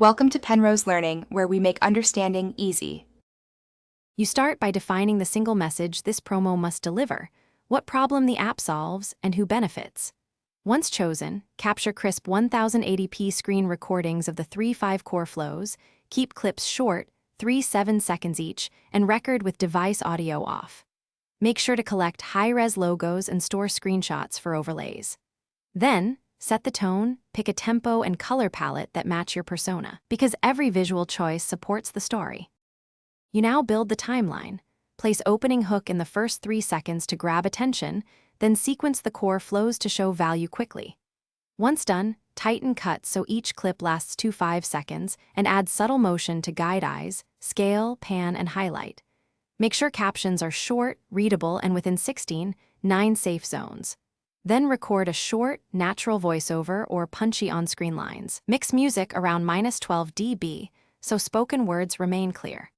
Welcome to Penrose Learning, where we make understanding easy. You start by defining the single message this promo must deliver, what problem the app solves, and who benefits. Once chosen, capture crisp 1080p screen recordings of the 3-5 core flows, keep clips short, 3-7 seconds each, and record with device audio off. Make sure to collect high-res logos and store screenshots for overlays. Then, set the tone, pick a tempo and color palette that match your persona, because every visual choice supports the story. You now build the timeline. Place opening hook in the first 3 seconds to grab attention, then sequence the core flows to show value quickly. Once done, tighten cuts so each clip lasts 2-5 seconds and add subtle motion to guide eyes, scale, pan, and highlight. Make sure captions are short, readable, and within 9 safe zones. Then record a short, natural voiceover or punchy on-screen lines. Mix music around -12 dB so spoken words remain clear.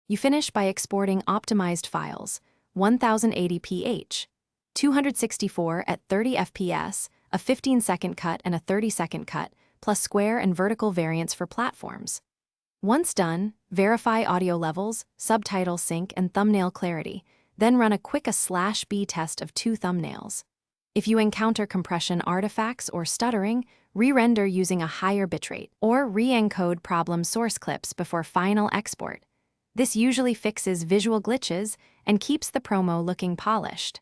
You finish by exporting optimized files, 1080ph, 264 at 30 fps, a 15-second cut and a 30-second cut, plus square and vertical variants for platforms. Once done, verify audio levels, subtitle sync, and thumbnail clarity, then run a quick A/B test of 2 thumbnails. If you encounter compression artifacts or stuttering, re-render using a higher bitrate, or re-encode problem source clips before final export. This usually fixes visual glitches and keeps the promo looking polished.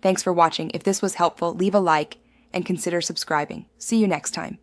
Thanks for watching. If this was helpful, leave a like and consider subscribing. See you next time.